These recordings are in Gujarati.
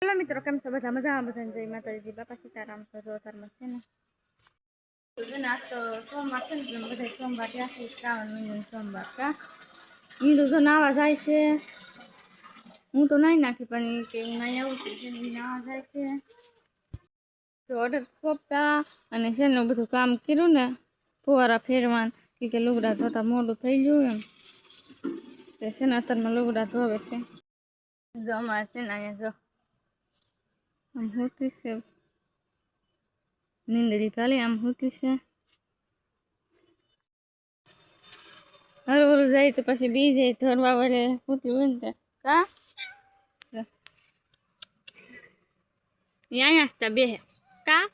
हेलो मित्रों केम छो बधा मजा बधा जय माताजी बापा सीताराम तो जो थर्मस है ने तो जो आज तो सोमवार छे ने बधा सोमवार या श्रावण महीनो सोमवार का ईंदु जो नावा जाय छे हूँ तो नहीं नाखी पण के हूँ नहीं आવું છું ને નાવા જાય છે તો ઓર્ડર સોંપતા અને છે ને બધું કામ કર્યું ને ફુવારા ફેરવાન કે લુગડા ધોતા મોડું થઈ ગયું એમ તે છે ને અત્યારમાં લુગડા ધોવે છે જો અમારે છે ને અહીંયા જો આમ હોતી છે નીંદરી પાલી આમ હોતી છે હર ઓલું જાય તો પછી બી જાય ધરવા વાળે હોતી હોય ને કા અહીંયા હસતા બે કા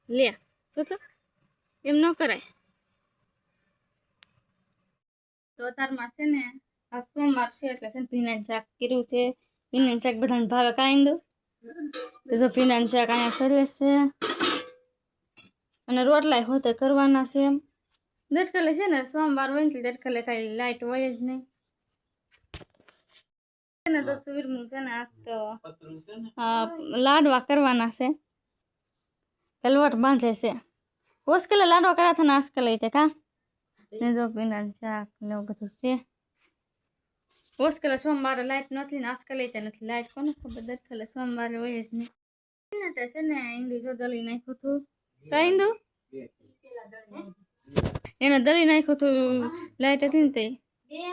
લે શું તો એમ ન કરાય તો અત્યારમાં છે ને આ સોમવાર છે એટલે છે ને ભીનાનું શાક કર્યું છે ભીનાનું શાક બધાને ભાવે કાંઈ દો તો જો ભીનાનું શાક અહીંયા સરે છે અને રોટલા હોતે કરવાના છે દરકાલે છે ને સોમવાર હોય ને દરકાલે કાંઈ લાઈટ હોય જ નહીં ને તો સુરમું છે ને આજ તો લાડવા કરવાના છે લોટ બાંધે છે ઓસ્કેલે લાડવા કર્યા હતા ને આજકાલે તે કા ને જો ભીનાનું શાક ને એવું બધું છે ઓસ્કેલે સોમવારે લાઈટ નથી ને આજકાલે તે નથી લાઈટ કોને ખબર દરકાલે સોમવારે હોય જ નહીં તે છે ને ઈંડુ જો દળી નાખ્યું હતું કઈ ઈંડુ એને દળી નાખ્યું હતું લાઈટ હતી ને તે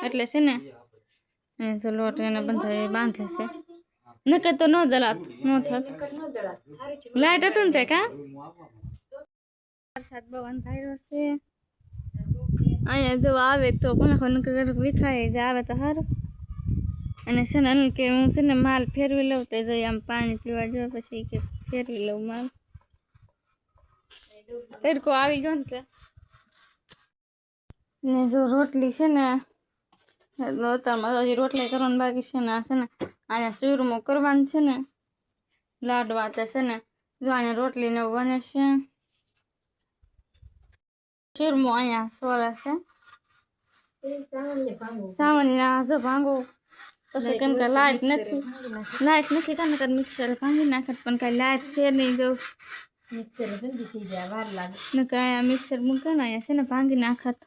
એટલે છે ને જો લોટ એને બંધાય બાંધે છે નકર તો ન દળાત ન થાત લાઈટ હતું ને તે કા વરસાદ બહુ અંધાર્યો છે અહીંયા જો આવે તો કોને ખબર વિખાય જ આવે તો સારું અને છે ને કે હું છે ને માલ ફેરવી લઉં તો જો આમ પાણી પીવા જો પછી કે ફેરવી લઉં માલ તડકો આવી ગયો ને જો રોટલી છે ને અત્યારમાં હજી રોટલી કરવાની બાકી છે ને આ છે ને અહીંયા ચૂરમો કરવાનું છે ને લાડવા તો છે ને જો અહીંયા રોટલી ને બને છે ચૂરમો અહીંયા સોરે છે સાવનના જો ભાંગો પછી કેમ કે લાઈટ નથી કાને મિક્સર ભાંગી નાખે પણ કાંઈ લાઈટ છે નહીં જો મિક્સર જલ્દી થઈ જાય વાર લાગે ને કાંઈ મિક્સર મૂકે ને અહીંયા છે ને ભાંગી નાખત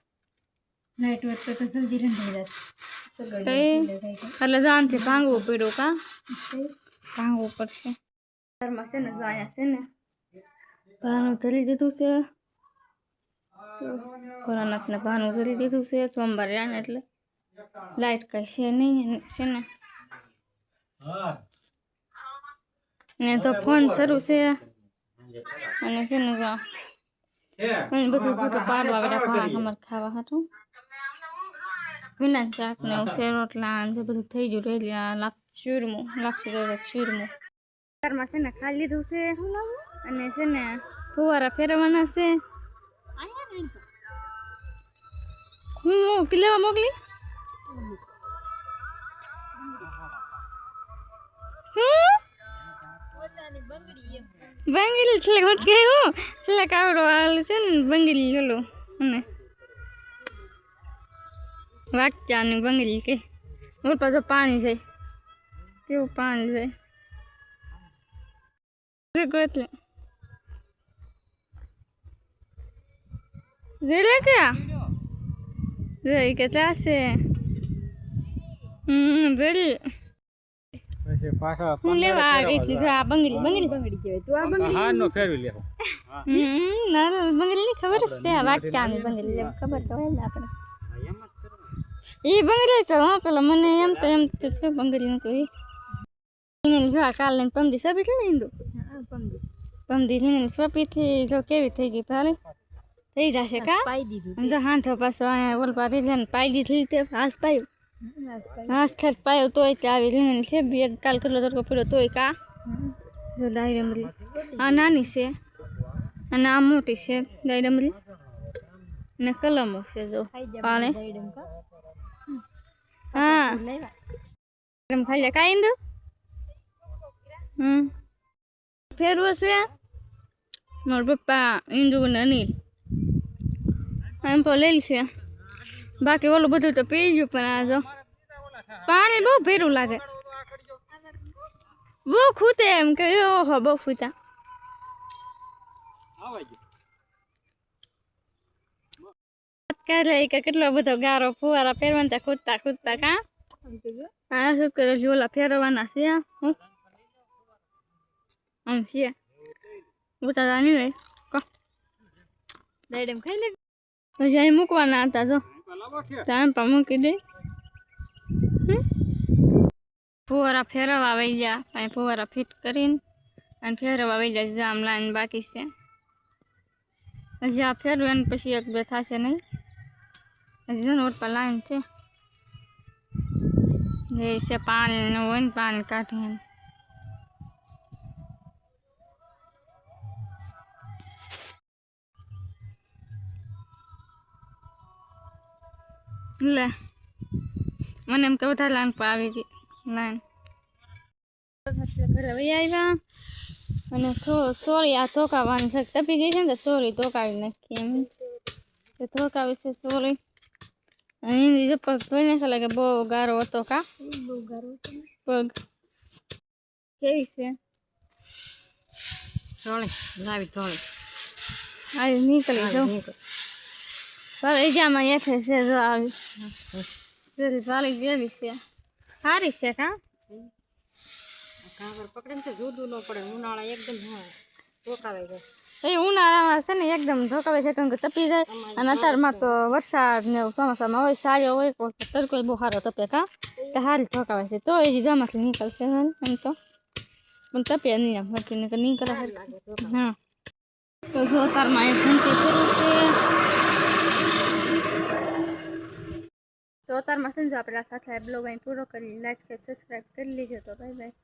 લાઈટ હોય તો જલ્દી રંધાઈ જાય એટલે જાણથી ભાંગવું પડ્યું કા ભાંગવું પડશે ઘરમાં છે ને જો અહીંયા છે ને ભાનું ધરી દીધું છે ભોળાનાથને ભાનું ધરી દીધું છે સોમવારે આને એટલે લાઈટ કઈ છે નહીં છે ને જો ફોન શરૂ છે અને છે ને જો બધું પાડવા બધા અમારે ખાવા હતું ભીનાનું શાક ને છે રોટલા જે બધું થઈ ગયું રેલિયા ચૂરમું લાગતું ચૂરમું ઘરમાં છે ને ખાઈ લીધું છે અને છે ને ફુવારા ફેરવવાના છે હું લેવા મોકલી બંગડી છેલ્લે ઘટ કે હું છેલ્લે કાવડો આવેલું છે ને બંગડી ઓલું અને વાટચાની બંગડી કે ઓર પાછો પાણી જાય કેવું પાણી જાય ગોતલે જેલે ક્યાં જઈ કે ચાસે જરી હું લેવા આવી હતી જો આ બંગડી કહેવાય તું આ બંગડી હા નો ફેરવી લેવો ના બંગડી ની ખબર છે આ વાટકાની બંગડી લે ખબર તો હોય ને આપણે એ બંગડી તો હા પેલા મને એમ તો છે બંગડી નું કોઈ એને જો આ કાલ ને પમદી સબી છે ને હિન્દુ પમદી ને સોપી થી જો કેવી થઈ ગઈ ભારે થઈ જશે કા પાઈ દીધું જો હા તો પાછો અહીંયા ઓલ પાડી ને પાઈ દીધી તે હાસ પાયું હાસ થત પાયો તોય તે આવી લીને છે બે કાલ કેટલો તડકો પડ્યો તોય કા જો ડાયરમરી આ નાની છે અને આ મોટી છે ડાયરમરી ને કલમો છે જો પાલે હા એમ ખાઈ લે કાઈ દો ફેરવો છે મારા પપ્પા ઈંદુ ને અનિલ એમ તો લઈ છે બાકી ઓલું બધું તો પી ગયું પણ આ જો પાણી બહુ ભેરું લાગે બહુ ખૂતે એમ કે ઓહો બહુ ફૂતા કરે કે કેટલો બધો ગારો ફુવારા ફેરવાના ત્યાં ખૂદતા ખૂદતા કા હા શું કરે ઝોલા ફેરવાના છે આમ છે ઉતારા નહીં હોય કો દાડમ ખાઈ લે પછી અહીં મૂકવાના હતા જો તાણ પા મૂકી દે ફુવારા ફેરવા આવી ગયા અહીં ફુવારા ફિટ કરીને અને ફેરવા આવી જાય જામ લાઈન બાકી છે હજી આ ફેરવે પછી એક બે થશે નહીં હજી જો નોટ પર લાઈન છે જે છે પાણી હોય ને પાણી કાઢીને લે મને એમ કે વધારે લાઈન પર આવી ગઈ લાઈન ઘરે વહી આવ્યા અને સોરી આ ધોકાવાની છે તપી ગઈ છે ને તો સોરી ધોકાવી નાખી એમ તો ધોકાવી છે સોરી અને એની જો પગ ધોઈ નાખે લાગે બહુ ગારો હતો કા પગ કેવી છે આવી નીકળી જાઉં ચાલો એજામાં હેઠે છે જો આવી જરી ચાલી જેવી છે સારી છે કા પકડે ને જુદું ન પડે ઉનાળા એકદમ ધોકાવાઈ જાય એ ઉનાળામાં છે ને એકદમ ધોકાવે છે કેમ કે તપી જાય અને અત્યારમાં તો વરસાદ ને ચોમાસામાં હોય સારો હોય તડકો બહુ સારો તપે કા તો સારી ધોકાવે છે તો એ જમાથી નીકળશે એમ તો પણ તપે નહીં આમ હરખી નહીં કરે હા તો જો અત્યારમાં એ ઘંટી શરૂ છે તો અત્યારમાં સમજો આપણે સાથે બ્લોગ અહીં પૂરો કરી લાઈક શેર સબસ્ક્રાઈબ કરી લીજો તો બાય બાય